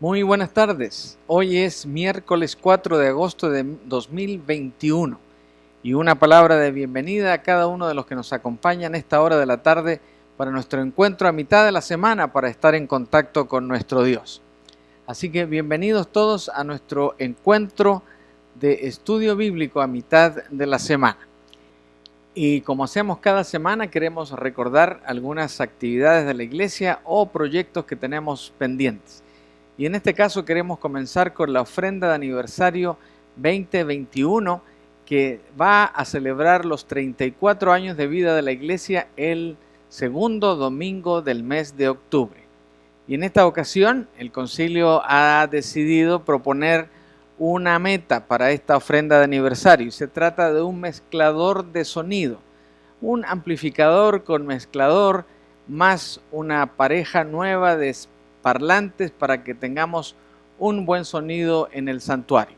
Muy buenas tardes. Hoy es miércoles 4 de agosto de 2021 y una palabra de bienvenida a cada uno de los que nos acompañan a esta hora de la tarde para nuestro encuentro a mitad de la semana para estar en contacto con nuestro Dios. Así que bienvenidos todos a nuestro encuentro de estudio bíblico a mitad de la semana. Y como hacemos cada semana, queremos recordar algunas actividades de la iglesia o proyectos que tenemos pendientes. Y en este caso queremos comenzar con la ofrenda de aniversario 2021 que va a celebrar los 34 años de vida de la iglesia el segundo domingo del mes de octubre. Y en esta ocasión el concilio ha decidido proponer una meta para esta ofrenda de aniversario. Se trata de un mezclador de sonido, un amplificador con mezclador más una pareja nueva de parlantes para que tengamos un buen sonido en el santuario.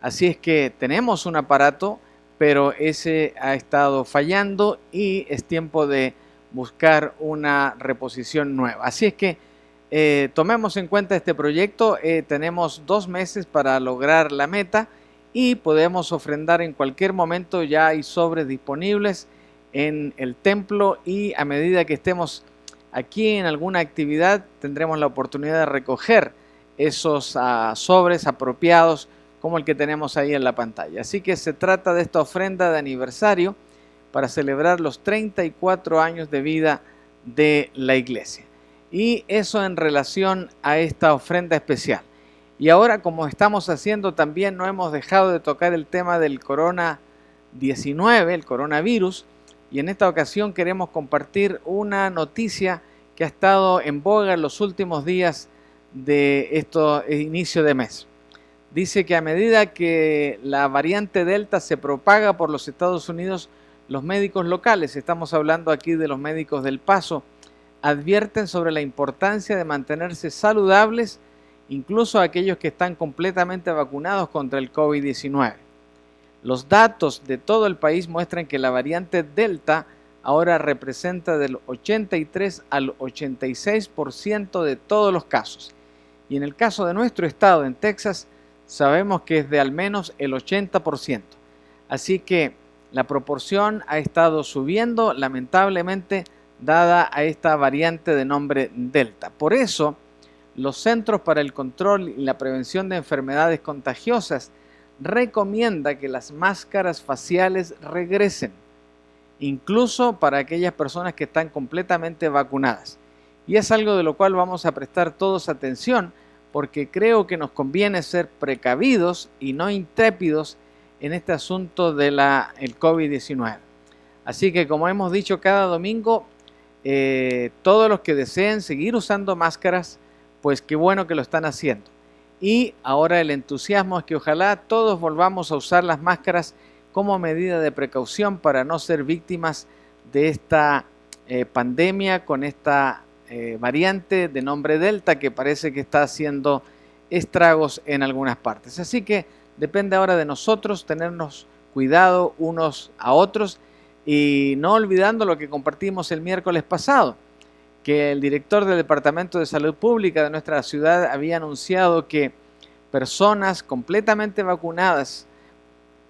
Así es que tenemos un aparato, pero ese ha estado fallando y es tiempo de buscar una reposición nueva. Así es que tomemos en cuenta este proyecto. Tenemos 2 meses para lograr la meta y podemos ofrendar en cualquier momento. Ya hay sobres disponibles en el templo y a medida que estemos aquí en alguna actividad tendremos la oportunidad de recoger esos sobres apropiados como el que tenemos ahí en la pantalla. Así que se trata de esta ofrenda de aniversario para celebrar los 34 años de vida de la iglesia. Y eso en relación a esta ofrenda especial. Y ahora, como estamos haciendo también, no hemos dejado de tocar el tema del COVID-19, el coronavirus, y en esta ocasión queremos compartir una noticia que ha estado en boga en los últimos días de inicio de mes. Dice que a medida que la variante Delta se propaga por los Estados Unidos, los médicos locales, estamos hablando aquí de los médicos del Paso, advierten sobre la importancia de mantenerse saludables, incluso aquellos que están completamente vacunados contra el COVID-19. Los datos de todo el país muestran que la variante Delta ahora representa del 83 al 86% de todos los casos. Y en el caso de nuestro estado, en Texas, sabemos que es de al menos el 80%. Así que la proporción ha estado subiendo, lamentablemente, dada a esta variante de nombre Delta. Por eso, los Centros para el Control y la Prevención de Enfermedades Contagiosas recomienda que las máscaras faciales regresen, incluso para aquellas personas que están completamente vacunadas. Y es algo de lo cual vamos a prestar todos atención, porque creo que nos conviene ser precavidos y no intrépidos en este asunto del COVID-19. Así que, como hemos dicho cada domingo, todos los que deseen seguir usando máscaras, pues qué bueno que lo están haciendo. Y ahora el entusiasmo es que ojalá todos volvamos a usar las máscaras como medida de precaución para no ser víctimas de esta pandemia con esta variante de nombre Delta que parece que está haciendo estragos en algunas partes. Así que depende ahora de nosotros tenernos cuidado unos a otros y no olvidando lo que compartimos el miércoles pasado, que el director del Departamento de Salud Pública de nuestra ciudad había anunciado que personas completamente vacunadas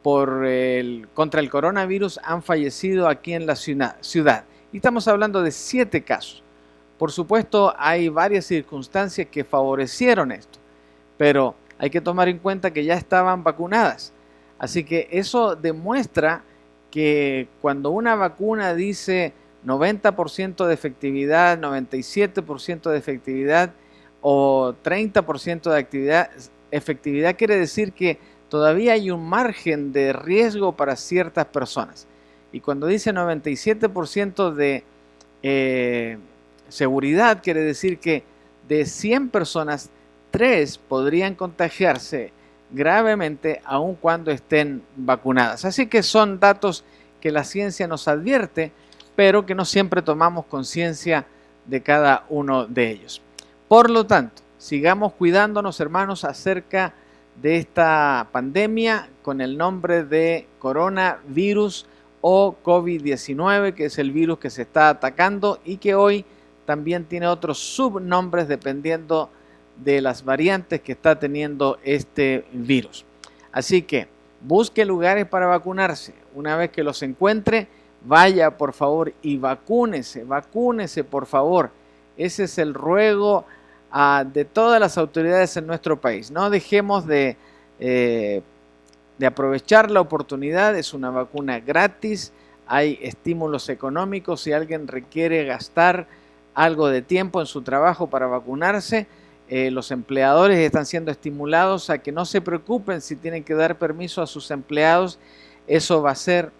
contra el coronavirus han fallecido aquí en la ciudad. Y estamos hablando de 7 casos. Por supuesto, hay varias circunstancias que favorecieron esto, pero hay que tomar en cuenta que ya estaban vacunadas. Así que eso demuestra que cuando una vacuna dice 90% de efectividad, 97% de efectividad o 30% de efectividad, quiere decir que todavía hay un margen de riesgo para ciertas personas. Y cuando dice 97% de seguridad, quiere decir que de 100 personas, 3 podrían contagiarse gravemente aun cuando estén vacunadas. Así que son datos que la ciencia nos advierte, pero que no siempre tomamos conciencia de cada uno de ellos. Por lo tanto, sigamos cuidándonos, hermanos, acerca de esta pandemia con el nombre de coronavirus o COVID-19, que es el virus que se está atacando y que hoy también tiene otros subnombres dependiendo de las variantes que está teniendo este virus. Así que busque lugares para vacunarse. Una vez que los encuentre, vaya por favor y vacúnese por favor. Ese es el ruego de todas las autoridades en nuestro país. No dejemos de aprovechar la oportunidad. Es una vacuna gratis, hay estímulos económicos. Si alguien requiere gastar algo de tiempo en su trabajo para vacunarse, los empleadores están siendo estimulados a que no se preocupen si tienen que dar permiso a sus empleados. Eso va a ser,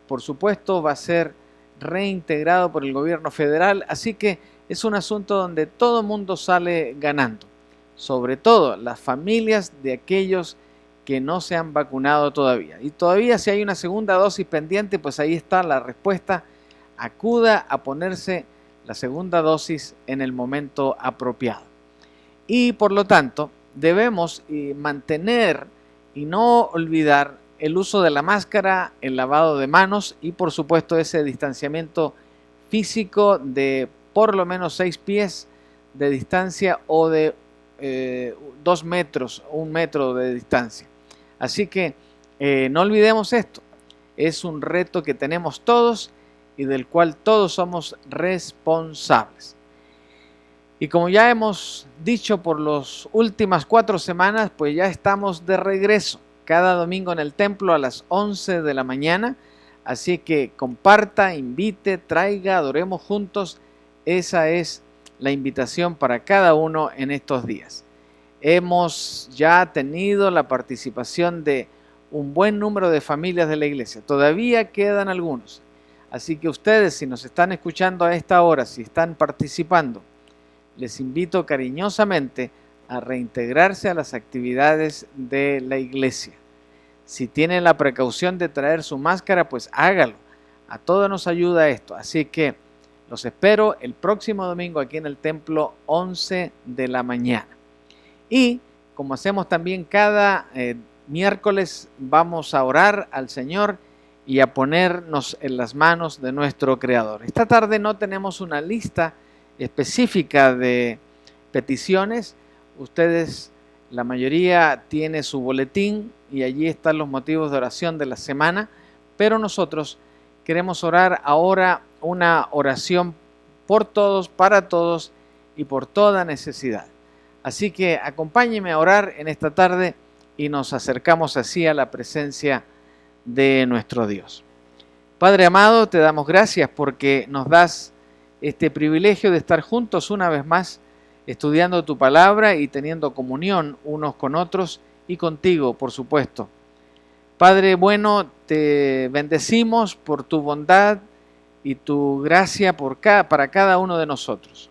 por supuesto, va a ser reintegrado por el gobierno federal. Así que es un asunto donde todo el mundo sale ganando, sobre todo las familias de aquellos que no se han vacunado todavía. Y todavía si hay una segunda dosis pendiente, pues ahí está la respuesta. Acuda a ponerse la segunda dosis en el momento apropiado. Y por lo tanto, debemos mantener y no olvidar el uso de la máscara, el lavado de manos y por supuesto ese distanciamiento físico de por lo menos 6 pies de distancia o de 2 metros, 1 metro de distancia. Así que no olvidemos esto. Es un reto que tenemos todos y del cual todos somos responsables. Y como ya hemos dicho por las últimas 4 semanas, pues ya estamos de regreso cada domingo en el templo a las 11 de la mañana. Así que comparta, invite, traiga, adoremos juntos. Esa es la invitación para cada uno en estos días. Hemos ya tenido la participación de un buen número de familias de la iglesia. Todavía quedan algunos. Así que ustedes, si nos están escuchando a esta hora, si están participando, les invito cariñosamente a reintegrarse a las actividades de la iglesia. Si tienen la precaución de traer su máscara, pues hágalo. A todos nos ayuda esto. Así que los espero el próximo domingo aquí en el templo 11 de la mañana. Y como hacemos también cada miércoles, vamos a orar al Señor y a ponernos en las manos de nuestro Creador. Esta tarde no tenemos una lista específica de peticiones. Ustedes, la mayoría tiene su boletín y allí están los motivos de oración de la semana, pero nosotros queremos orar ahora una oración por todos, para todos y por toda necesidad. Así que acompáñenme a orar en esta tarde y nos acercamos así a la presencia de nuestro Dios. Padre amado, te damos gracias porque nos das este privilegio de estar juntos una vez más, estudiando tu palabra y teniendo comunión unos con otros y contigo, por supuesto. Padre bueno, te bendecimos por tu bondad y tu gracia para cada uno de nosotros.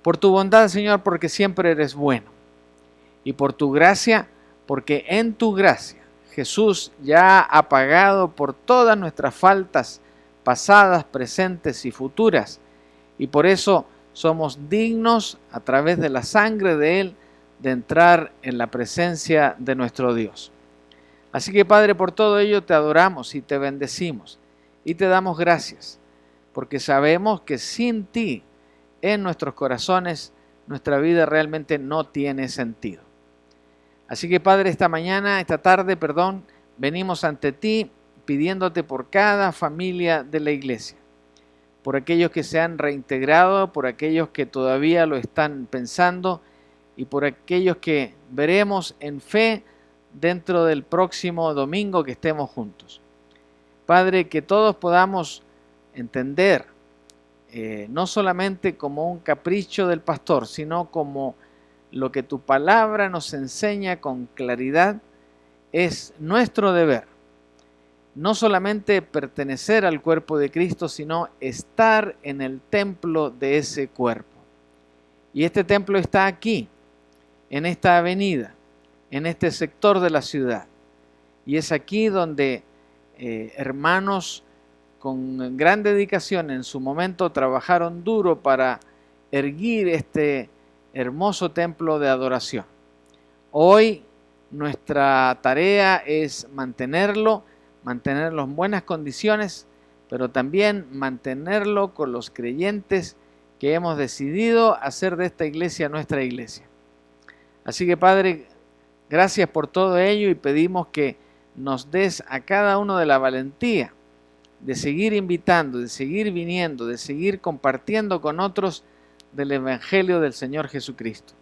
Por tu bondad, Señor, porque siempre eres bueno. Y por tu gracia, porque en tu gracia Jesús ya ha pagado por todas nuestras faltas pasadas, presentes y futuras. Y por eso somos dignos, a través de la sangre de Él, de entrar en la presencia de nuestro Dios. Así que, Padre, por todo ello te adoramos y te bendecimos y te damos gracias, porque sabemos que sin ti en nuestros corazones nuestra vida realmente no tiene sentido. Así que, Padre, esta tarde, venimos ante ti pidiéndote por cada familia de la iglesia, por aquellos que se han reintegrado, por aquellos que todavía lo están pensando y por aquellos que veremos en fe dentro del próximo domingo que estemos juntos. Padre, que todos podamos entender, no solamente como un capricho del pastor, sino como lo que tu palabra nos enseña con claridad, es nuestro deber. No solamente pertenecer al cuerpo de Cristo, sino estar en el templo de ese cuerpo. Y este templo está aquí, en esta avenida, en este sector de la ciudad. Y es aquí donde hermanos con gran dedicación en su momento trabajaron duro para erguir este hermoso templo de adoración. Hoy nuestra tarea es mantenerlo en buenas condiciones, pero también mantenerlo con los creyentes que hemos decidido hacer de esta iglesia nuestra iglesia. Así que Padre, gracias por todo ello y pedimos que nos des a cada uno de la valentía de seguir invitando, de seguir viniendo, de seguir compartiendo con otros del Evangelio del Señor Jesucristo.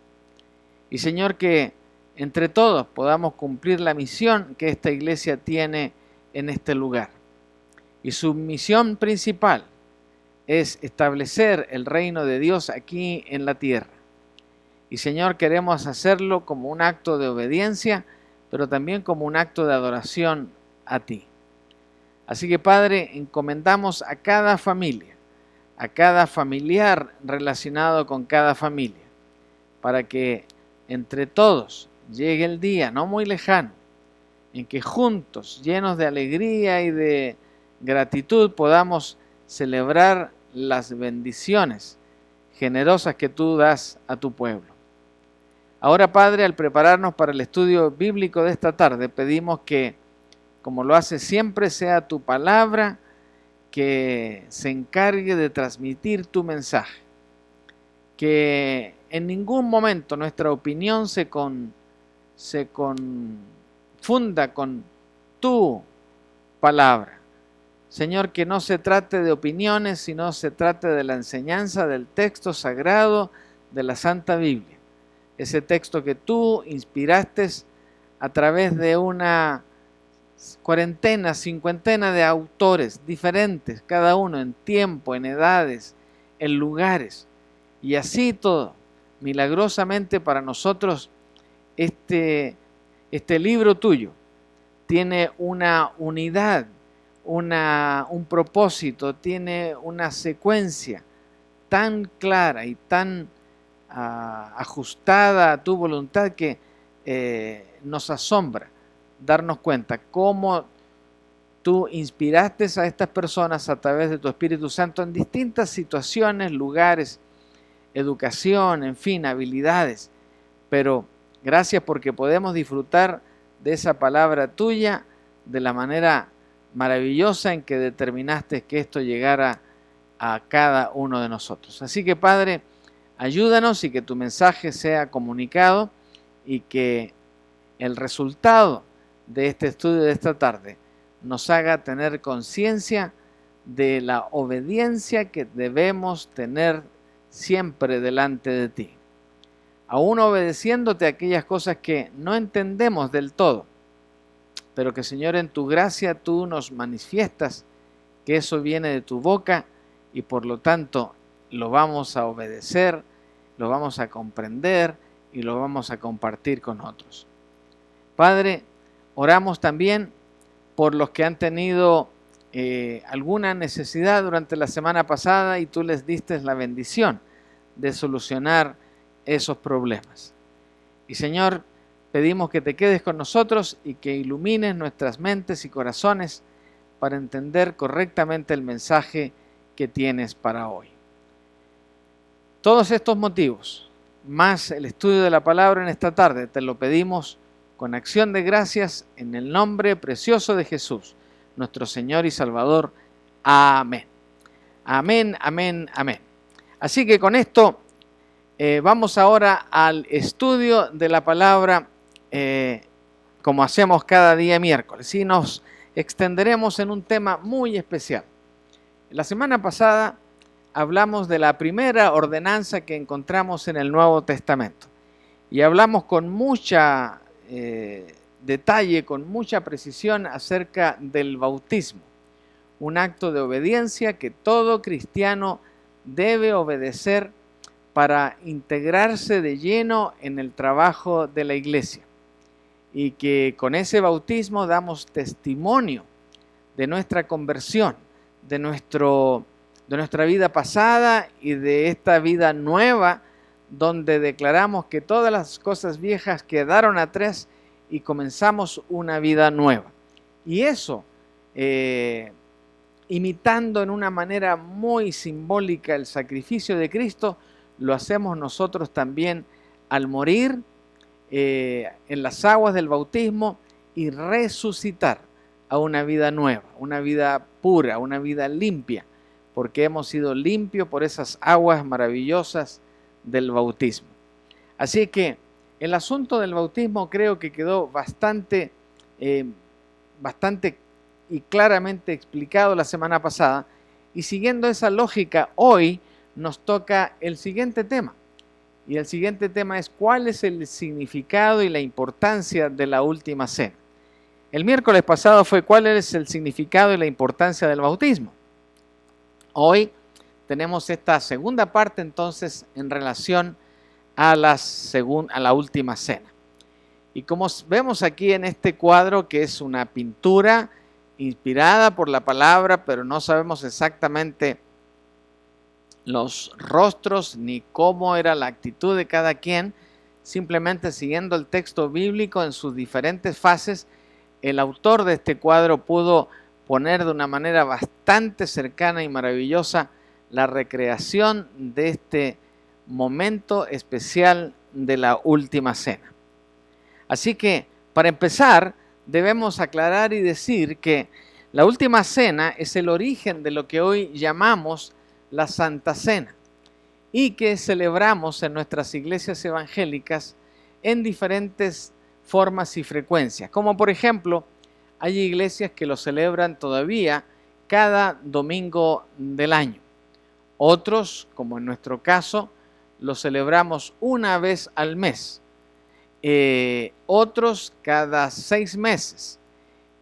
Y Señor, que entre todos podamos cumplir la misión que esta iglesia tiene en este lugar. Y su misión principal es establecer el reino de Dios aquí en la tierra. Y Señor, queremos hacerlo como un acto de obediencia, pero también como un acto de adoración a ti. Así que Padre, encomendamos a cada familia, a cada familiar relacionado con cada familia, para que entre todos llegue el día, no muy lejano, en que juntos, llenos de alegría y de gratitud, podamos celebrar las bendiciones generosas que tú das a tu pueblo. Ahora, Padre, al prepararnos para el estudio bíblico de esta tarde, pedimos que, como lo hace siempre, sea tu palabra que se encargue de transmitir tu mensaje. Que en ningún momento nuestra opinión se confunda con tu palabra. Señor, que no se trate de opiniones, sino se trate de la enseñanza del texto sagrado de la Santa Biblia. Ese texto que tú inspiraste a través de una cuarentena, cincuentena de autores diferentes, cada uno en tiempo, en edades, en lugares. Y así todo, milagrosamente para nosotros, este libro tuyo tiene una unidad, un propósito, tiene una secuencia tan clara y tan ajustada a tu voluntad que nos asombra darnos cuenta cómo tú inspiraste a estas personas a través de tu Espíritu Santo en distintas situaciones, lugares, educación, en fin, habilidades. Pero gracias porque podemos disfrutar de esa palabra tuya de la manera maravillosa en que determinaste que esto llegara a cada uno de nosotros. Así que, Padre, ayúdanos y que tu mensaje sea comunicado y que el resultado de este estudio de esta tarde nos haga tener conciencia de la obediencia que debemos tener siempre delante de ti, aún obedeciéndote a aquellas cosas que no entendemos del todo, pero que, Señor, en tu gracia tú nos manifiestas que eso viene de tu boca y por lo tanto lo vamos a obedecer, lo vamos a comprender y lo vamos a compartir con otros. Padre, oramos también por los que han tenido alguna necesidad durante la semana pasada y tú les diste la bendición de solucionar esos problemas. Y Señor, pedimos que te quedes con nosotros y que ilumines nuestras mentes y corazones para entender correctamente el mensaje que tienes para hoy. Todos estos motivos, más el estudio de la palabra en esta tarde, te lo pedimos con acción de gracias en el nombre precioso de Jesús, nuestro Señor y Salvador. Amén. Amén, amén, amén. Así que con esto vamos ahora al estudio de la palabra como hacemos cada día miércoles. Y nos extenderemos en un tema muy especial. La semana pasada hablamos de la primera ordenanza que encontramos en el Nuevo Testamento. Y hablamos con mucha detalle, con mucha precisión acerca del bautismo. Un acto de obediencia que todo cristiano debe obedecer para integrarse de lleno en el trabajo de la iglesia. Y que con ese bautismo damos testimonio de nuestra conversión, de nuestra vida pasada y de esta vida nueva, donde declaramos que todas las cosas viejas quedaron atrás y comenzamos una vida nueva. Y eso, imitando en una manera muy simbólica el sacrificio de Cristo, lo hacemos nosotros también al morir en las aguas del bautismo y resucitar a una vida nueva, una vida pura, una vida limpia, porque hemos sido limpios por esas aguas maravillosas del bautismo. Así que El asunto del bautismo creo que quedó bastante y claramente explicado la semana pasada, y siguiendo esa lógica, hoy nos toca el siguiente tema. Y el siguiente tema es cuál es el significado y la importancia de la última cena. El miércoles pasado fue cuál es el significado y la importancia del bautismo. Hoy tenemos esta segunda parte entonces en relación a la última cena. Y como vemos aquí en este cuadro, que es una pintura inspirada por la palabra, pero no sabemos exactamente los rostros ni cómo era la actitud de cada quien, simplemente siguiendo el texto bíblico en sus diferentes fases, el autor de este cuadro pudo poner de una manera bastante cercana y maravillosa la recreación de este momento especial de la última cena. Así que, para empezar, debemos aclarar y decir que la última cena es el origen de lo que hoy llamamos la Santa Cena y que celebramos en nuestras iglesias evangélicas en diferentes formas y frecuencias. Como por ejemplo, hay iglesias que lo celebran todavía cada domingo del año. Otros, como en nuestro caso, lo celebramos una vez al mes. Otros cada 6 meses.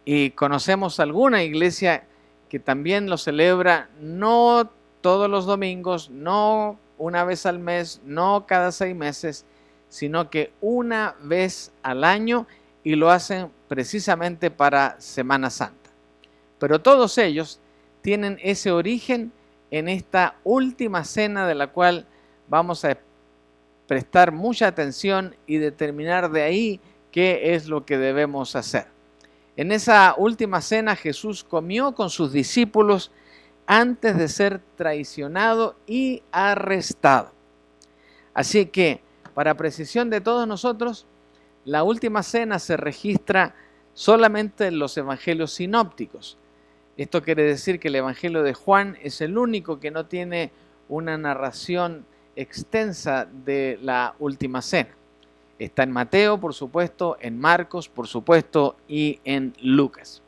Y conocemos alguna iglesia que también lo celebra no todos los domingos, no una vez al mes, no cada 6 meses, sino que una vez al año, y lo hacen precisamente para Semana Santa. Pero todos ellos tienen ese origen en esta última cena de la cual vamos a prestar mucha atención y determinar de ahí qué es lo que debemos hacer. En esa última cena Jesús comió con sus discípulos antes de ser traicionado y arrestado. Así que, para precisión de todos nosotros, la última cena se registra solamente en los evangelios sinópticos. Esto quiere decir que el evangelio de Juan es el único que no tiene una narración extensa de la última cena. Está en Mateo, por supuesto, en Marcos, por supuesto, y en Lucas.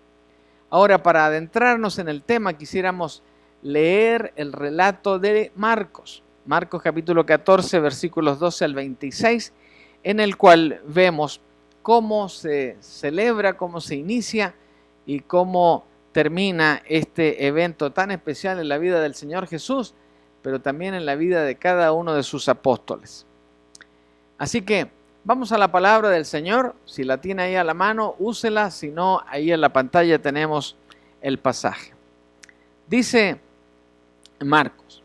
Ahora, para adentrarnos en el tema, quisiéramos leer el relato de Marcos. Marcos capítulo 14, versículos 12 al 26, en el cual vemos cómo se celebra, cómo se inicia y cómo termina este evento tan especial en la vida del Señor Jesús, pero también en la vida de cada uno de sus apóstoles. Así que vamos a la palabra del Señor. Si la tiene ahí a la mano, úsela. Si no, ahí en la pantalla tenemos el pasaje. Dice Marcos: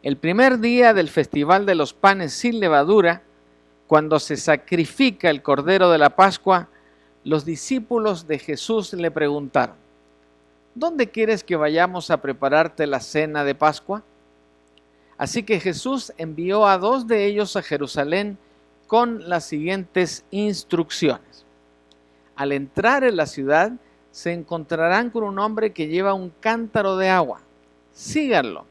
el primer día del festival de los panes sin levadura, cuando se sacrifica el cordero de la Pascua, los discípulos de Jesús le preguntaron: ¿dónde quieres que vayamos a prepararte la cena de Pascua? Así que Jesús envió a 2 de ellos a Jerusalén con las siguientes instrucciones. Al entrar en la ciudad, se encontrarán con un hombre que lleva un cántaro de agua. Síganlo.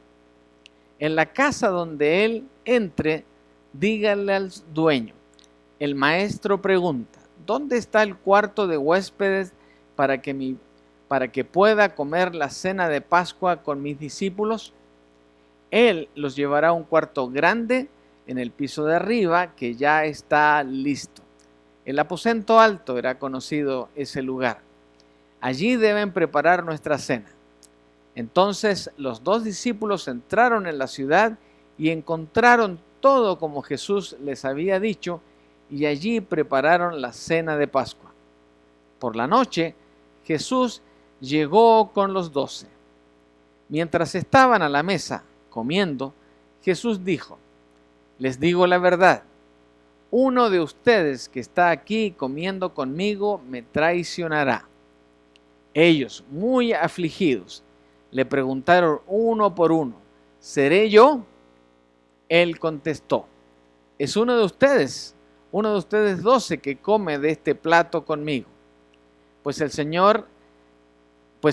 En la casa donde él entre, díganle al dueño: el maestro pregunta, ¿dónde está el cuarto de huéspedes para que pueda comer la cena de Pascua con mis discípulos? Él los llevará a un cuarto grande en el piso de arriba que ya está listo. El aposento alto era conocido ese lugar. Allí deben preparar nuestra cena. Entonces los 2 discípulos entraron en la ciudad y encontraron todo como Jesús les había dicho, y allí prepararon la cena de Pascua. Por la noche, Jesús llegó con los 12. Mientras estaban a la mesa comiendo, Jesús dijo: les digo la verdad, uno de ustedes que está aquí comiendo conmigo me traicionará. Ellos, muy afligidos, le preguntaron uno por uno: ¿seré yo? Él contestó: es uno de ustedes 12 que come de este plato conmigo. Pues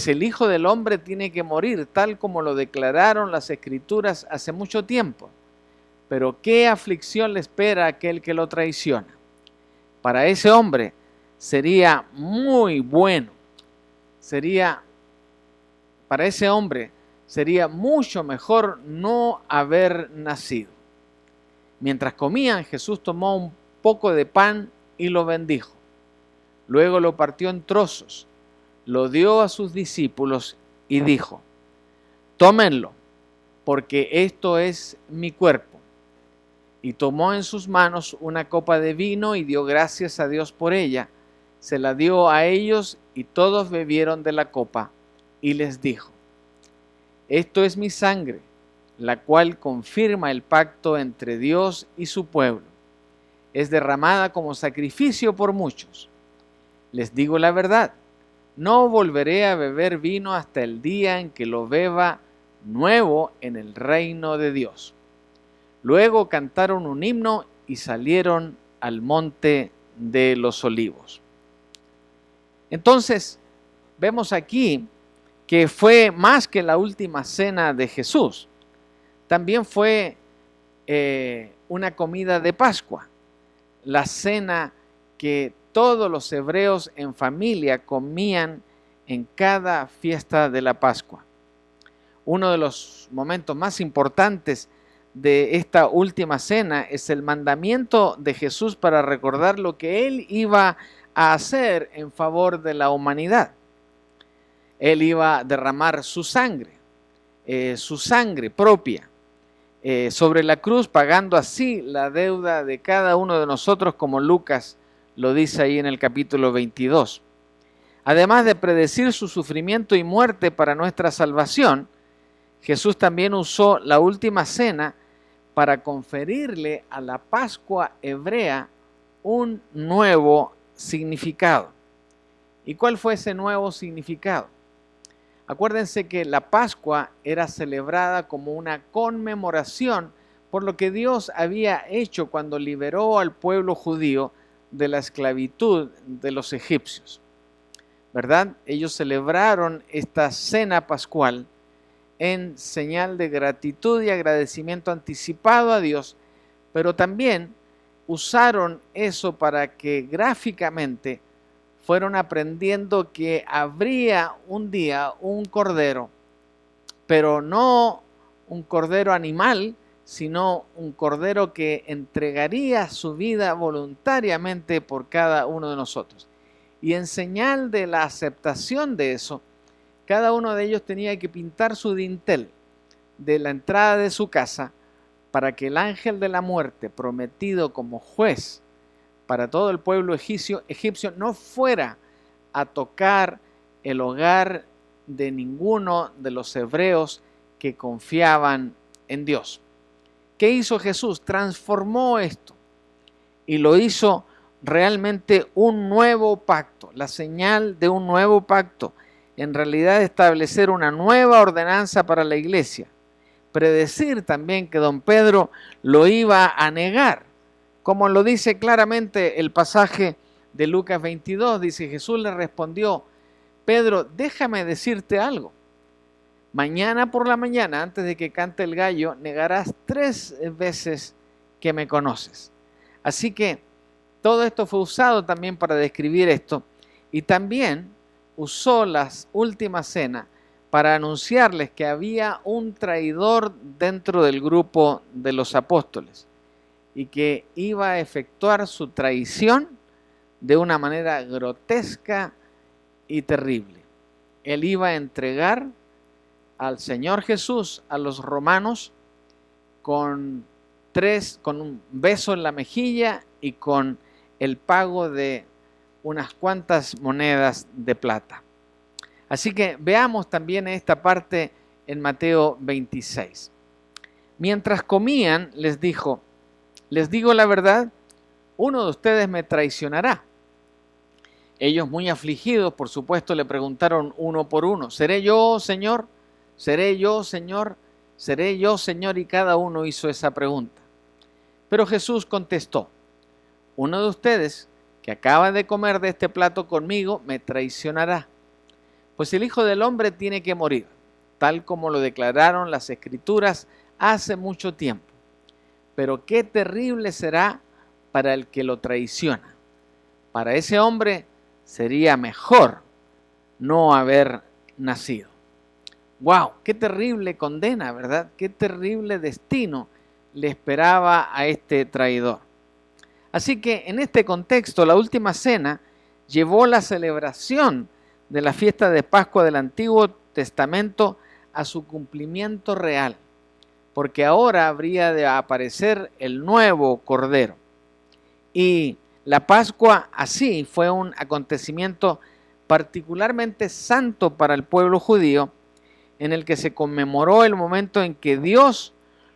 el Hijo del Hombre tiene que morir, tal como lo declararon las Escrituras hace mucho tiempo. Pero ¿qué aflicción le espera a aquel que lo traiciona? Para ese hombre sería muy bueno, para ese hombre sería mucho mejor no haber nacido. Mientras comían, Jesús tomó un poco de pan y lo bendijo. Luego lo partió en trozos, lo dio a sus discípulos y dijo: tómenlo, porque esto es mi cuerpo. Y tomó en sus manos una copa de vino y dio gracias a Dios por ella. Se la dio a ellos y todos bebieron de la copa. Y les dijo: esto es mi sangre, la cual confirma el pacto entre Dios y su pueblo. Es derramada como sacrificio por muchos. Les digo la verdad, no volveré a beber vino hasta el día en que lo beba nuevo en el reino de Dios. Luego cantaron un himno y salieron al monte de los olivos. Entonces, vemos aquí que fue más que la última cena de Jesús. También fue una comida de Pascua, la cena que todos los hebreos en familia comían en cada fiesta de la Pascua. Uno de los momentos más importantes de esta última cena es el mandamiento de Jesús para recordar lo que Él iba a hacer en favor de la humanidad. Él iba a derramar su sangre propia sobre la cruz, pagando así la deuda de cada uno de nosotros, como Lucas lo dice ahí en el capítulo 22. Además de predecir su sufrimiento y muerte para nuestra salvación, Jesús también usó la última cena para conferirle a la Pascua hebrea un nuevo significado. ¿Y cuál fue ese nuevo significado? Acuérdense que la Pascua era celebrada como una conmemoración por lo que Dios había hecho cuando liberó al pueblo judío de la esclavitud de los egipcios, ¿verdad? Ellos celebraron esta cena pascual en señal de gratitud y agradecimiento anticipado a Dios, pero también usaron eso para que gráficamente fueron aprendiendo que habría un día un cordero, pero no un cordero animal, sino un cordero que entregaría su vida voluntariamente por cada uno de nosotros. Y en señal de la aceptación de eso, cada uno de ellos tenía que pintar su dintel de la entrada de su casa para que el ángel de la muerte, prometido como juez para todo el pueblo egipcio, no fuera a tocar el hogar de ninguno de los hebreos que confiaban en Dios. ¿Qué hizo Jesús? Transformó esto y lo hizo realmente un nuevo pacto, la señal de un nuevo pacto. En realidad establecer una nueva ordenanza para la iglesia. Predecir también que don Pedro lo iba a negar. Como lo dice claramente el pasaje de Lucas 22, dice: Jesús le respondió: Pedro, déjame decirte algo. Mañana por la mañana, antes de que cante el gallo, negarás 3 veces que me conoces. Así que todo esto fue usado también para describir esto, y también usó la última cena para anunciarles que había un traidor dentro del grupo de los apóstoles y que iba a efectuar su traición de una manera grotesca y terrible. Él iba a entregar al Señor Jesús a los romanos con un beso en la mejilla y con el pago de unas cuantas monedas de plata. Así que veamos también esta parte en Mateo 26. Mientras comían, les dijo: les digo la verdad, uno de ustedes me traicionará. Ellos, muy afligidos, por supuesto, le preguntaron uno por uno: ¿seré yo, Señor? ¿Seré yo, Señor? ¿Seré yo, Señor? Y cada uno hizo esa pregunta. Pero Jesús contestó: uno de ustedes que acaba de comer de este plato conmigo me traicionará. Pues el Hijo del Hombre tiene que morir, tal como lo declararon las Escrituras hace mucho tiempo. Pero qué terrible será para el que lo traiciona. Para ese hombre sería mejor no haber nacido. ¡Wow! ¡Qué terrible condena!, ¿verdad? ¡Qué terrible destino le esperaba a este traidor! Así que en este contexto, la última cena llevó la celebración de la fiesta de Pascua del Antiguo Testamento a su cumplimiento real, porque ahora habría de aparecer el nuevo Cordero. Y la Pascua así fue un acontecimiento particularmente santo para el pueblo judío, en el que se conmemoró el momento en que Dios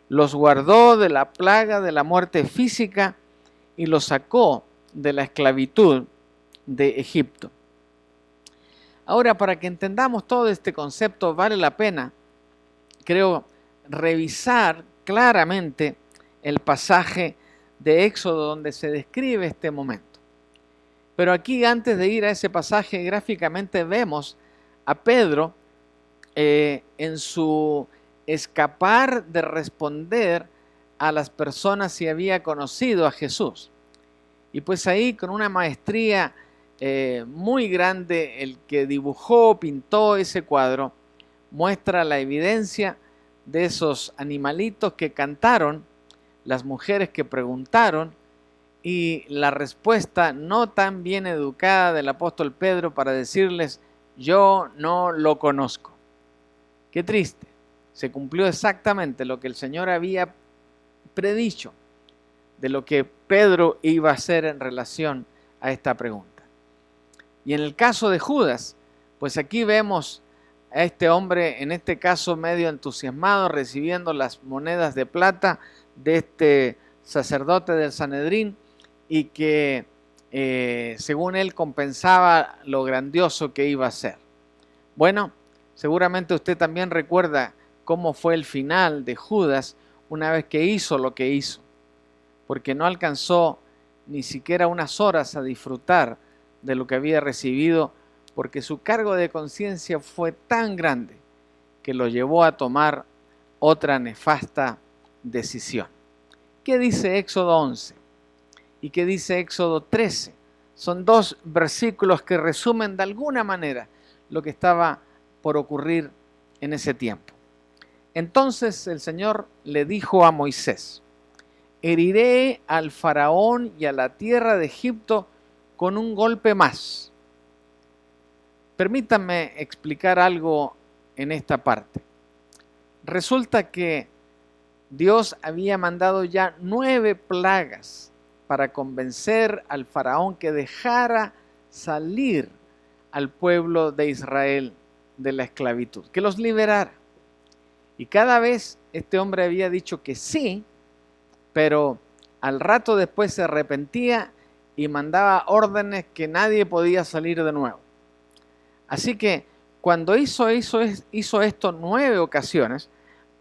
los guardó de la plaga de la muerte física y los sacó de la esclavitud de Egipto. Ahora, para que entendamos todo este concepto, vale la pena, creo, revisar claramente el pasaje de Éxodo donde se describe este momento. Pero aquí, antes de ir a ese pasaje, gráficamente vemos a Pedro en su escapar de responder a las personas si había conocido a Jesús. Y pues ahí, con una maestría muy grande, el que dibujó, pintó ese cuadro, muestra la evidencia de esos animalitos que cantaron, las mujeres que preguntaron, y la respuesta no tan bien educada del apóstol Pedro para decirles: yo no lo conozco. Qué triste. Se cumplió exactamente lo que el Señor había predicho de lo que Pedro iba a hacer en relación a esta pregunta. Y en el caso de Judas, pues aquí vemos a este hombre, en este caso medio entusiasmado, recibiendo las monedas de plata de este sacerdote del Sanedrín, y que según él compensaba lo grandioso que iba a ser. Bueno, seguramente usted también recuerda cómo fue el final de Judas una vez que hizo lo que hizo, porque no alcanzó ni siquiera unas horas a disfrutar de lo que había recibido, porque su cargo de conciencia fue tan grande que lo llevó a tomar otra nefasta decisión. ¿Qué dice Éxodo 11? ¿Y qué dice Éxodo 13? Son dos versículos que resumen de alguna manera lo que estaba por ocurrir en ese tiempo. Entonces el Señor le dijo a Moisés: heriré al faraón y a la tierra de Egipto con un golpe más. Permítanme explicar algo en esta parte. Resulta que Dios había mandado ya 9 plagas para convencer al faraón que dejara salir al pueblo de Israel de la esclavitud, que los liberara. Y cada vez este hombre había dicho que sí, pero al rato después se arrepentía y mandaba órdenes que nadie podía salir de nuevo. Así que cuando hizo esto 9 ocasiones,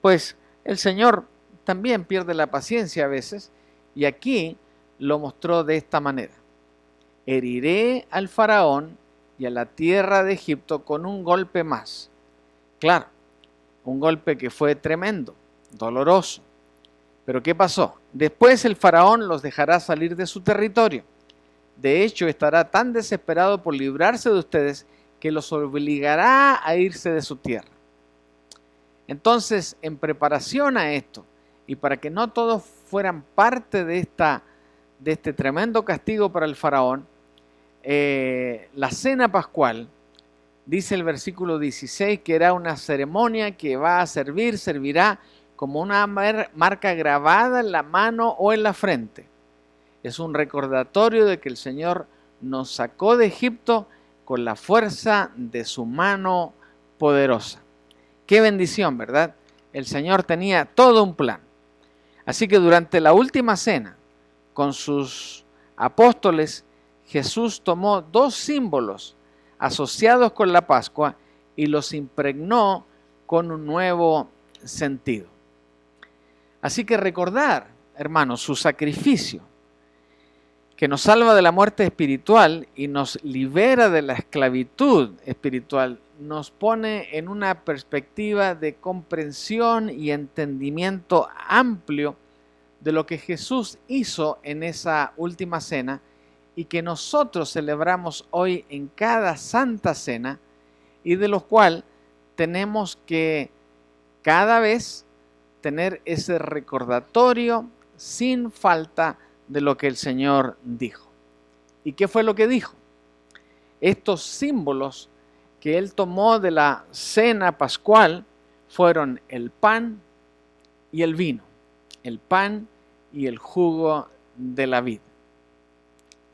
pues el Señor también pierde la paciencia a veces, y aquí lo mostró de esta manera: heriré al faraón y a la tierra de Egipto con un golpe más. Claro, un golpe que fue tremendo, doloroso. Pero ¿qué pasó? Después el faraón los dejará salir de su territorio. De hecho, estará tan desesperado por librarse de ustedes que los obligará a irse de su tierra. Entonces, en preparación a esto, y para que no todos fueran parte de este tremendo castigo para el faraón, la cena pascual, dice el versículo 16, que era una ceremonia que servirá como una marca grabada en la mano o en la frente. Es un recordatorio de que el Señor nos sacó de Egipto con la fuerza de su mano poderosa. Qué bendición, ¿verdad? El Señor tenía todo un plan. Así que durante la última cena, con sus apóstoles, Jesús tomó 2 símbolos asociados con la Pascua y los impregnó con un nuevo sentido. Así que recordar, hermanos, su sacrificio, que nos salva de la muerte espiritual y nos libera de la esclavitud espiritual, nos pone en una perspectiva de comprensión y entendimiento amplio de lo que Jesús hizo en esa última cena y que nosotros celebramos hoy en cada Santa Cena, y de los cuales tenemos que cada vez tener ese recordatorio sin falta de lo que el Señor dijo. ¿Y qué fue lo que dijo? Estos símbolos que Él tomó de la cena pascual fueron el pan y el vino, el pan y el jugo de la vid,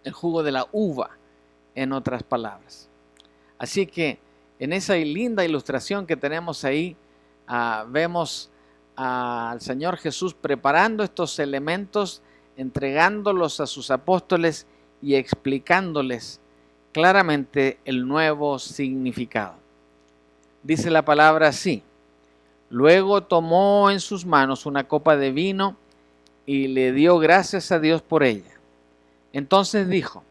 el jugo de la uva, en otras palabras. Así que en esa linda ilustración que tenemos ahí, vemos al Señor Jesús preparando estos elementos, entregándolos a sus apóstoles y explicándoles claramente el nuevo significado. Dice la palabra así: luego tomó en sus manos una copa de vino y le dio gracias a Dios por ella. Entonces dijo: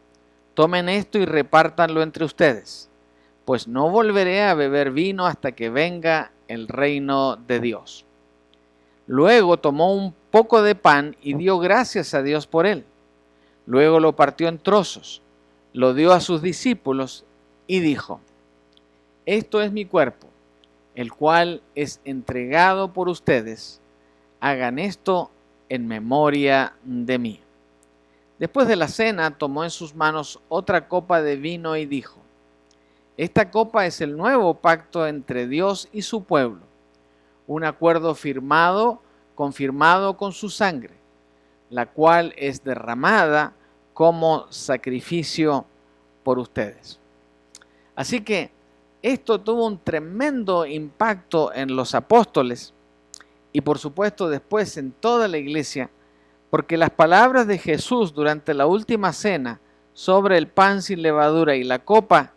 tomen esto y repártanlo entre ustedes, pues no volveré a beber vino hasta que venga el reino de Dios. Luego tomó un poco de pan y dio gracias a Dios por él. Luego lo partió en trozos, lo dio a sus discípulos y dijo: esto es mi cuerpo, el cual es entregado por ustedes. Hagan esto en memoria de mí. Después de la cena, tomó en sus manos otra copa de vino y dijo: esta copa es el nuevo pacto entre Dios y su pueblo, un acuerdo confirmado con su sangre, la cual es derramada como sacrificio por ustedes. Así que esto tuvo un tremendo impacto en los apóstoles y por supuesto después en toda la iglesia, porque las palabras de Jesús durante la última cena sobre el pan sin levadura y la copa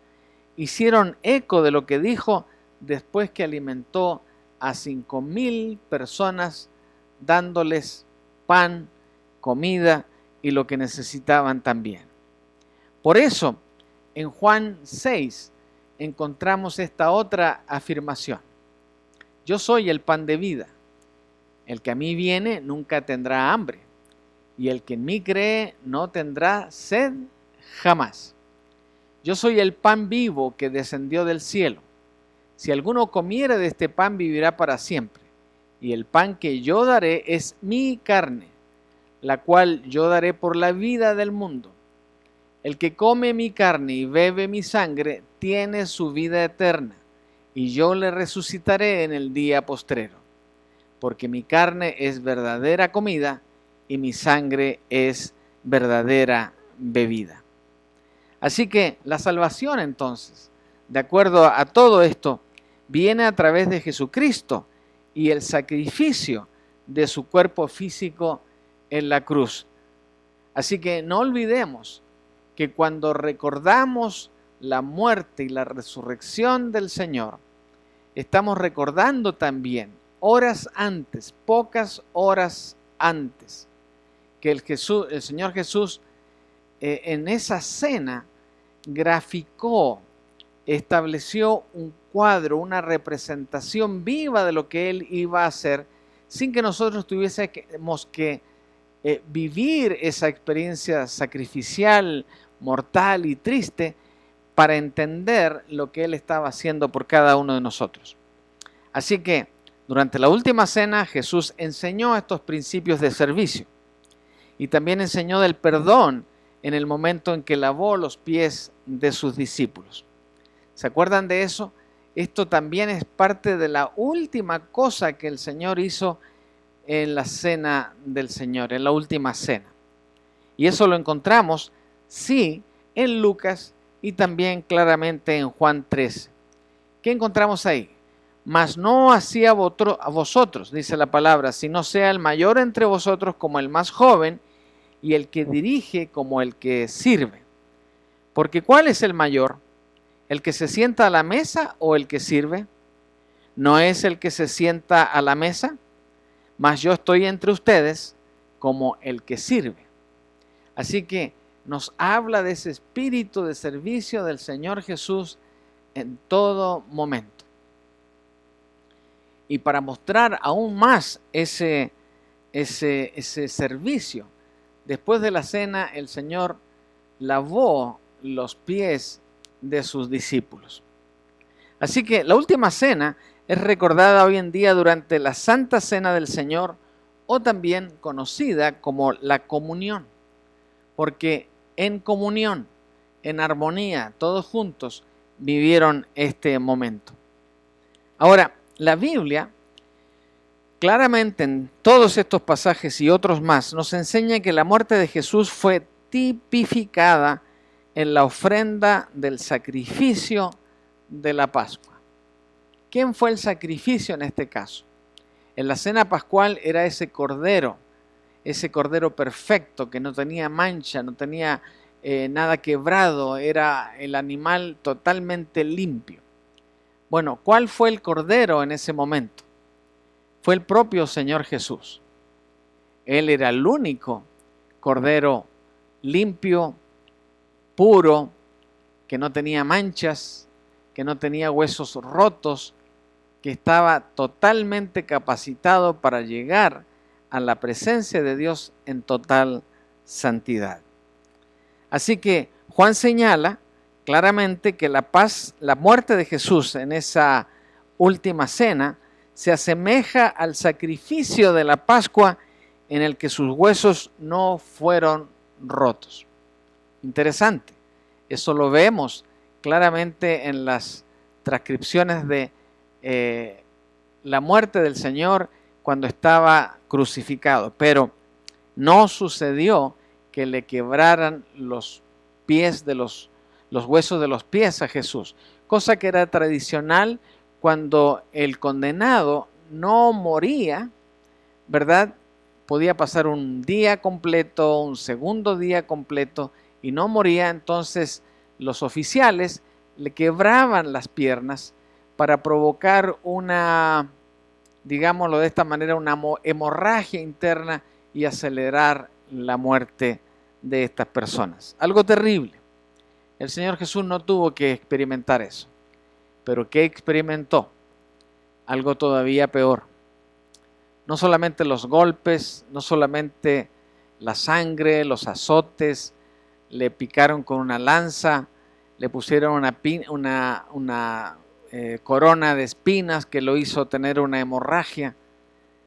hicieron eco de lo que dijo después que alimentó a 5,000 personas, dándoles pan, comida y lo que necesitaban también. Por eso, en Juan 6 encontramos esta otra afirmación: yo soy el pan de vida. El que a mí viene nunca tendrá hambre, y el que en mí cree no tendrá sed jamás. Yo soy el pan vivo que descendió del cielo. Si alguno comiere de este pan, vivirá para siempre. Y el pan que yo daré es mi carne, la cual yo daré por la vida del mundo. El que come mi carne y bebe mi sangre tiene su vida eterna, y yo le resucitaré en el día postrero. Porque mi carne es verdadera comida y mi sangre es verdadera bebida. Así que la salvación, entonces, de acuerdo a todo esto, viene a través de Jesucristo y el sacrificio de su cuerpo físico en la cruz. Así que no olvidemos que cuando recordamos la muerte y la resurrección del Señor, estamos recordando también horas antes, pocas horas antes, que el Señor Jesús en esa cena graficó, estableció un cuadro, una representación viva de lo que Él iba a hacer, sin que nosotros tuviésemos que vivir esa experiencia sacrificial, mortal y triste para entender lo que Él estaba haciendo por cada uno de nosotros. Así que durante la última cena Jesús enseñó estos principios de servicio y también enseñó del perdón en el momento en que lavó los pies de sus discípulos. ¿Se acuerdan de eso? Esto también es parte de la última cosa que el Señor hizo en la cena del Señor, en la última cena. Y eso lo encontramos, sí, en Lucas y también claramente en Juan 13. ¿Qué encontramos ahí? Mas no así a vosotros, dice la palabra, sino sea el mayor entre vosotros como el más joven, y el que dirige como el que sirve. Porque ¿cuál es el mayor? ¿El que se sienta a la mesa o el que sirve? ¿No es el que se sienta a la mesa? Mas yo estoy entre ustedes como el que sirve. Así que nos habla de ese espíritu de servicio del Señor Jesús en todo momento. Y para mostrar aún más ese servicio, después de la cena, el Señor lavó los pies de sus discípulos. Así que la última cena es recordada hoy en día durante la Santa Cena del Señor, o también conocida como la comunión, porque en comunión, en armonía, todos juntos vivieron este momento. Ahora, la Biblia, claramente en todos estos pasajes y otros más, nos enseña que la muerte de Jesús fue tipificada en la ofrenda del sacrificio de la Pascua. ¿Quién fue el sacrificio en este caso? En la cena pascual era ese cordero perfecto que no tenía mancha, no tenía nada quebrado, era el animal totalmente limpio. Bueno, ¿cuál fue el cordero en ese momento? Fue el propio Señor Jesús. Él era el único cordero limpio, puro, que no tenía manchas, que no tenía huesos rotos, que estaba totalmente capacitado para llegar a la presencia de Dios en total santidad. Así que Juan señala claramente que la muerte de Jesús en esa última cena se asemeja al sacrificio de la Pascua en el que sus huesos no fueron rotos. Interesante. Eso lo vemos claramente en las transcripciones de la muerte del Señor cuando estaba crucificado. Pero no sucedió que le quebraran los pies de los huesos de los pies a Jesús, cosa que era tradicional cuando el condenado no moría, ¿verdad? Podía pasar un día completo, un segundo día completo y no moría, entonces los oficiales le quebraban las piernas para provocar una, digámoslo de esta manera, una hemorragia interna y acelerar la muerte de estas personas. Algo terrible. El Señor Jesús no tuvo que experimentar eso. Pero ¿qué experimentó? Algo todavía peor. No solamente los golpes, no solamente la sangre, los azotes, le picaron con una lanza, le pusieron una corona de espinas que lo hizo tener una hemorragia,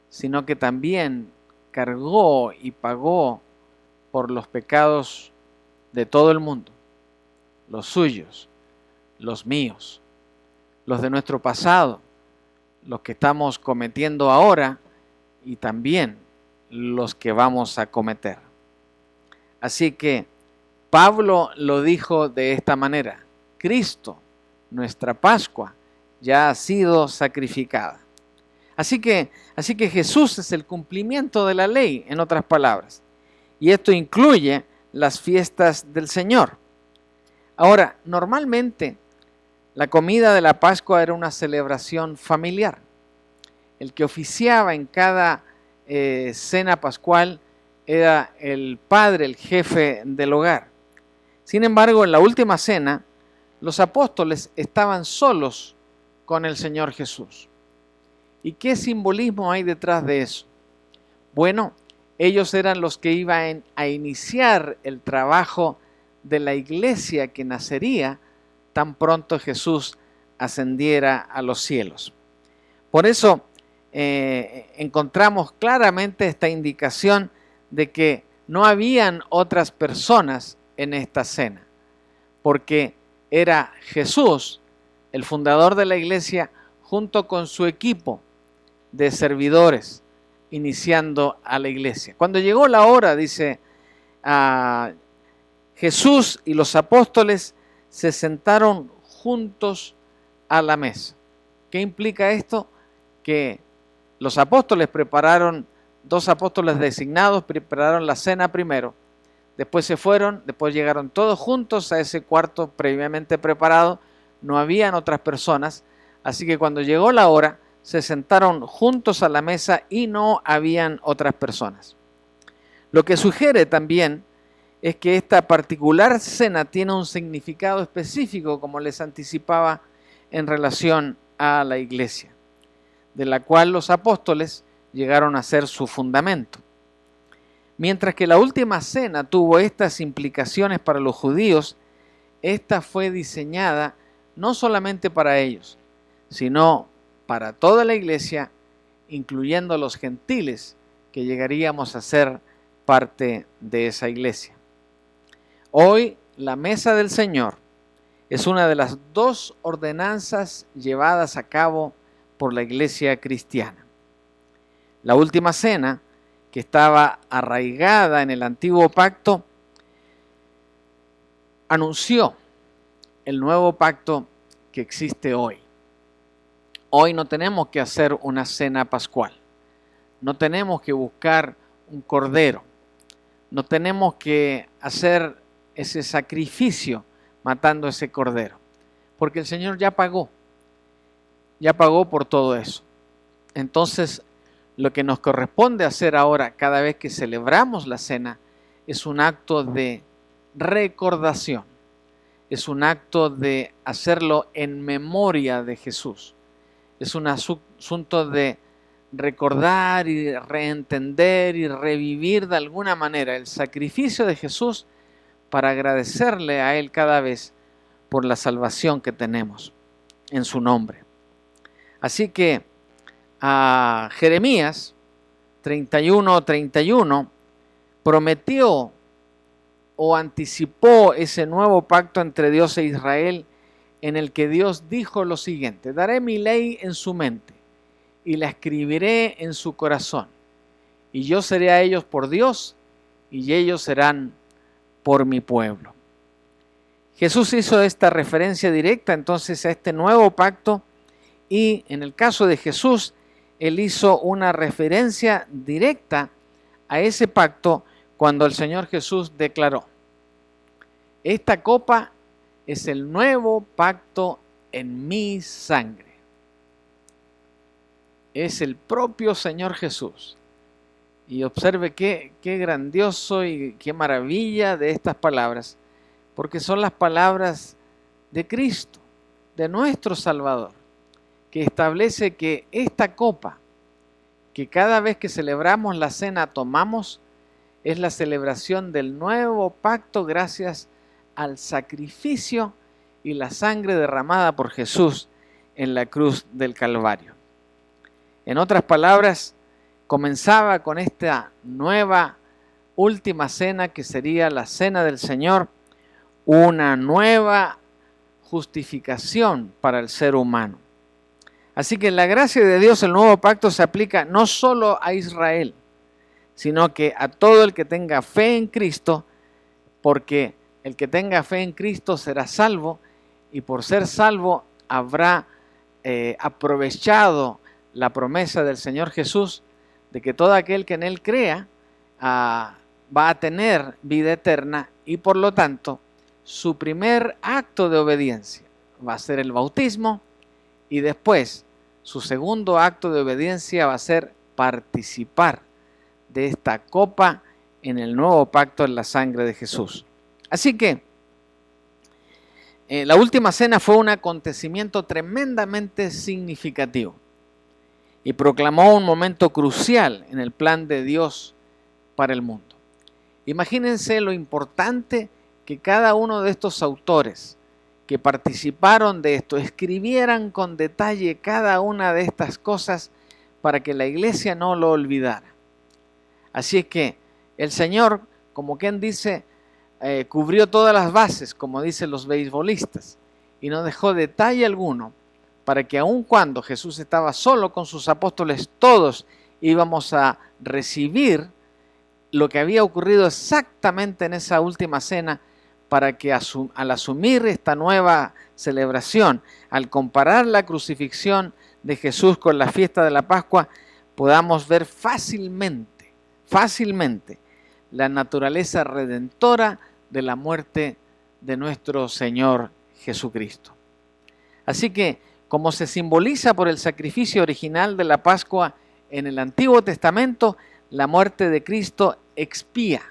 sino que también cargó y pagó por los pecados de todo el mundo, los suyos, los míos, los de nuestro pasado, los que estamos cometiendo ahora y también los que vamos a cometer. Así que Pablo lo dijo de esta manera: Cristo, nuestra Pascua, ya ha sido sacrificada. Así que Jesús es el cumplimiento de la ley, en otras palabras. Y esto incluye las fiestas del Señor. Ahora, normalmente la comida de la Pascua era una celebración familiar. El que oficiaba en cada cena pascual era el padre, el jefe del hogar. Sin embargo, en la última cena, los apóstoles estaban solos con el Señor Jesús. ¿Y qué simbolismo hay detrás de eso? Bueno, ellos eran los que iban a iniciar el trabajo de la iglesia que nacería tan pronto Jesús ascendiera a los cielos. Por eso encontramos claramente esta indicación de que no habían otras personas en esta cena, porque era Jesús, el fundador de la iglesia, junto con su equipo de servidores, iniciando a la iglesia. Cuando llegó la hora, dice, Jesús y los apóstoles se sentaron juntos a la mesa. ¿Qué implica esto? Que los apóstoles prepararon, 2 apóstoles designados prepararon la cena primero, después se fueron, después llegaron todos juntos a ese cuarto previamente preparado, no habían otras personas, así que cuando llegó la hora, se sentaron juntos a la mesa y no habían otras personas. Lo que sugiere también es que esta particular cena tiene un significado específico, como les anticipaba, en relación a la iglesia, de la cual los apóstoles llegaron a ser su fundamento. Mientras que la última cena tuvo estas implicaciones para los judíos, esta fue diseñada no solamente para ellos, sino para toda la iglesia, incluyendo a los gentiles, que llegaríamos a ser parte de esa iglesia. Hoy, la mesa del Señor es una de las dos ordenanzas llevadas a cabo por la iglesia cristiana. La última cena, que estaba arraigada en el antiguo pacto, anunció el nuevo pacto que existe hoy. Hoy no tenemos que hacer una cena pascual, no tenemos que buscar un cordero, no tenemos que hacer ese sacrificio matando ese cordero, porque el Señor ya pagó por todo eso. Entonces, lo que nos corresponde hacer ahora, cada vez que celebramos la cena, es un acto de recordación, es un acto de hacerlo en memoria de Jesús. Es un asunto de recordar y reentender y revivir de alguna manera el sacrificio de Jesús para agradecerle a Él cada vez por la salvación que tenemos en su nombre. Así que a Jeremías 31:31 prometió o anticipó ese nuevo pacto entre Dios e Israel, en el que Dios dijo lo siguiente: daré mi ley en su mente y la escribiré en su corazón, y yo seré a ellos por Dios y ellos serán por mi pueblo. Jesús hizo esta referencia directa entonces a este nuevo pacto, y en el caso de Jesús, Él hizo una referencia directa a ese pacto cuando el Señor Jesús declaró: esta copa es el nuevo pacto en mi sangre. Es el propio Señor Jesús. Y observe qué grandioso y qué maravilla de estas palabras, porque son las palabras de Cristo, de nuestro Salvador, que establece que esta copa, que cada vez que celebramos la cena tomamos, es la celebración del nuevo pacto gracias al sacrificio y la sangre derramada por Jesús en la cruz del Calvario. En otras palabras, comenzaba con esta nueva última cena, que sería la cena del Señor, una nueva justificación para el ser humano. Así que en la gracia de Dios el nuevo pacto se aplica no solo a Israel, sino que a todo el que tenga fe en Cristo, porque el que tenga fe en Cristo será salvo, y por ser salvo habrá aprovechado la promesa del Señor Jesús de que todo aquel que en Él crea va a tener vida eterna, y por lo tanto su primer acto de obediencia va a ser el bautismo, y después su segundo acto de obediencia va a ser participar de esta copa en el nuevo pacto en la sangre de Jesús. Así que la última cena fue un acontecimiento tremendamente significativo y proclamó un momento crucial en el plan de Dios para el mundo. Imagínense lo importante que cada uno de estos autores que participaron de esto escribieran con detalle cada una de estas cosas para que la iglesia no lo olvidara. Así es que el Señor, como quien dice, cubrió todas las bases, como dicen los beisbolistas, y no dejó detalle alguno, para que aun cuando Jesús estaba solo con sus apóstoles, todos íbamos a recibir lo que había ocurrido exactamente en esa última cena, para que al asumir esta nueva celebración, al comparar la crucifixión de Jesús con la fiesta de la Pascua, podamos ver fácilmente la naturaleza redentora de la muerte de nuestro Señor Jesucristo. Así que, como se simboliza por el sacrificio original de la Pascua en el Antiguo Testamento, la muerte de Cristo expía,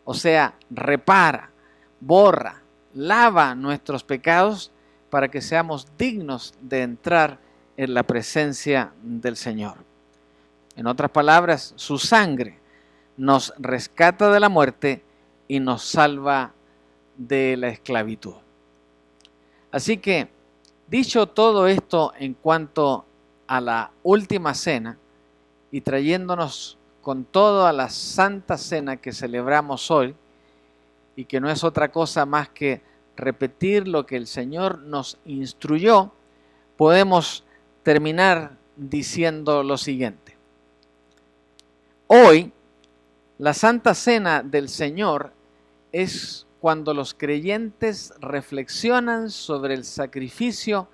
o sea, repara, borra, lava nuestros pecados para que seamos dignos de entrar en la presencia del Señor. En otras palabras, su sangre nos rescata de la muerte y nos salva de la esclavitud. Así que, dicho todo esto en cuanto a la última cena y trayéndonos con todo a la Santa Cena que celebramos hoy, y que no es otra cosa más que repetir lo que el Señor nos instruyó, podemos terminar diciendo lo siguiente. Hoy, la Santa Cena del Señor es cuando los creyentes reflexionan sobre el sacrificio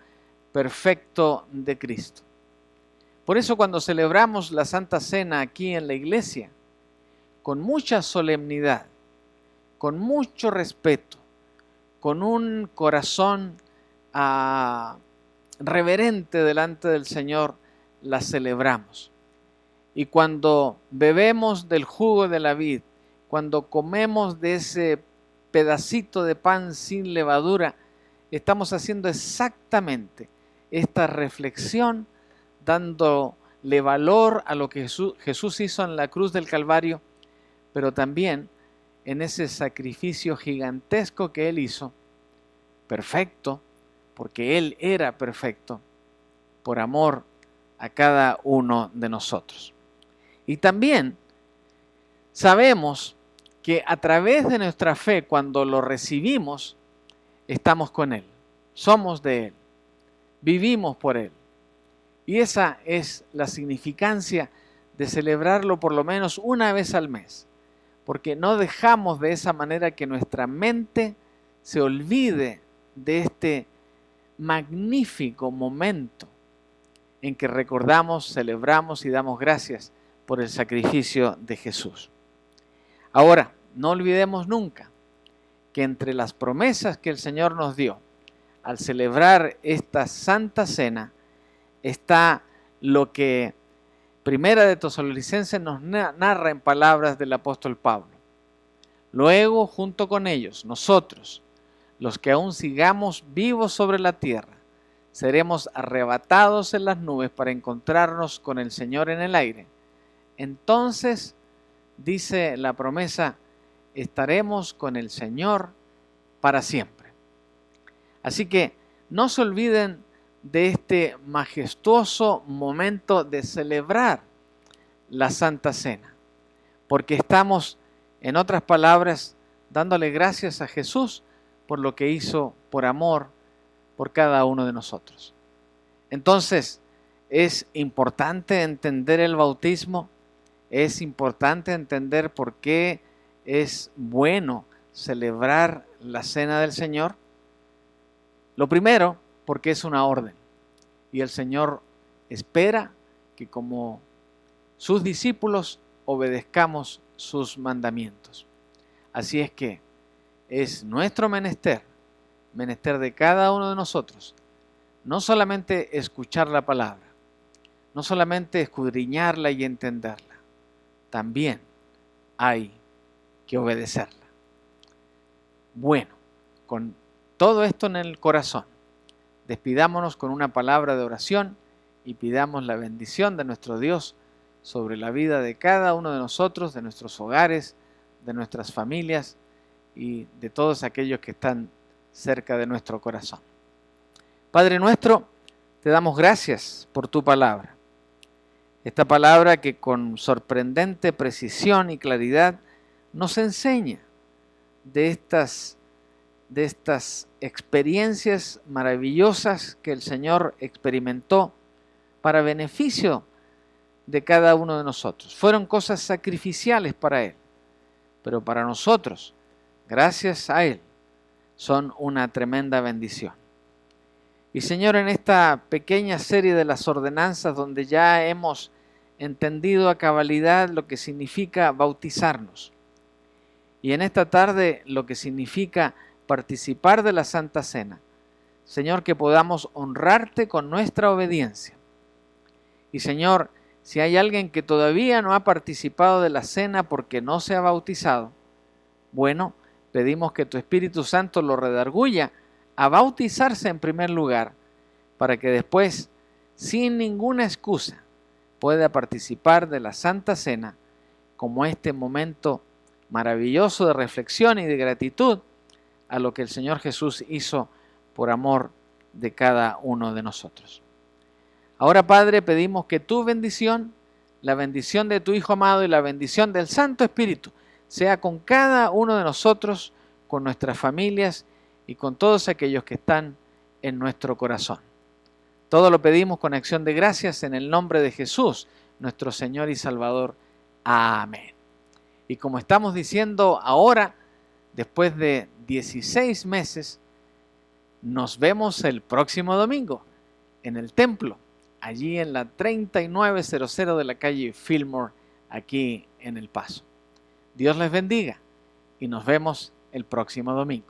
perfecto de Cristo. Por eso cuando celebramos la Santa Cena aquí en la iglesia, con mucha solemnidad, con mucho respeto, con un corazón reverente delante del Señor, la celebramos. Y cuando bebemos del jugo de la vid, cuando comemos de ese pedacito de pan sin levadura, estamos haciendo exactamente esta reflexión, dándole valor a lo que Jesús hizo en la cruz del Calvario, pero también en ese sacrificio gigantesco que Él hizo, perfecto, porque Él era perfecto, por amor a cada uno de nosotros. Y también sabemos que a través de nuestra fe, cuando lo recibimos, estamos con Él, somos de Él, vivimos por Él. Y esa es la significancia de celebrarlo por lo menos una vez al mes, porque no dejamos de esa manera que nuestra mente se olvide de este magnífico momento en que recordamos, celebramos y damos gracias por el sacrificio de Jesús. Ahora, no olvidemos nunca que entre las promesas que el Señor nos dio al celebrar esta Santa Cena está lo que Primera de Tesalonicenses nos narra en palabras del apóstol Pablo. Luego, junto con ellos, nosotros, los que aún sigamos vivos sobre la tierra, seremos arrebatados en las nubes para encontrarnos con el Señor en el aire. Entonces, dice la promesa, estaremos con el Señor para siempre. Así que no se olviden de este majestuoso momento de celebrar la Santa Cena, porque estamos, en otras palabras, dándole gracias a Jesús por lo que hizo por amor por cada uno de nosotros. Entonces, es importante entender el bautismo, es importante entender por qué es bueno celebrar la Cena del Señor. Lo primero, porque es una orden y el Señor espera que como sus discípulos obedezcamos sus mandamientos. Así es que es nuestro menester de cada uno de nosotros, no solamente escuchar la palabra, no solamente escudriñarla y entenderla, también hay que obedecerla. Bueno, con todo esto en el corazón, despidámonos con una palabra de oración y pidamos la bendición de nuestro Dios sobre la vida de cada uno de nosotros, de nuestros hogares, de nuestras familias y de todos aquellos que están cerca de nuestro corazón. Padre nuestro, te damos gracias por tu palabra. Esta palabra que con sorprendente precisión y claridad nos enseña de estas experiencias maravillosas que el Señor experimentó para beneficio de cada uno de nosotros. Fueron cosas sacrificiales para Él, pero para nosotros, gracias a Él, son una tremenda bendición. Y Señor, en esta pequeña serie de las ordenanzas donde ya hemos entendido a cabalidad lo que significa bautizarnos, y en esta tarde lo que significa participar de la Santa Cena, Señor, que podamos honrarte con nuestra obediencia. Y Señor, si hay alguien que todavía no ha participado de la cena porque no se ha bautizado, bueno, pedimos que tu Espíritu Santo lo redarguya a bautizarse en primer lugar, para que después, sin ninguna excusa, pueda participar de la Santa Cena como este momento maravilloso de reflexión y de gratitud a lo que el Señor Jesús hizo por amor de cada uno de nosotros. Ahora, Padre, pedimos que tu bendición, la bendición de tu Hijo amado y la bendición del Santo Espíritu sea con cada uno de nosotros, con nuestras familias y con todos aquellos que están en nuestro corazón. Todo lo pedimos con acción de gracias en el nombre de Jesús, nuestro Señor y Salvador. Amén. Y como estamos diciendo ahora, después de 16 meses, nos vemos el próximo domingo en el templo, allí en la 3900 de la calle Fillmore, aquí en El Paso. Dios les bendiga y nos vemos el próximo domingo.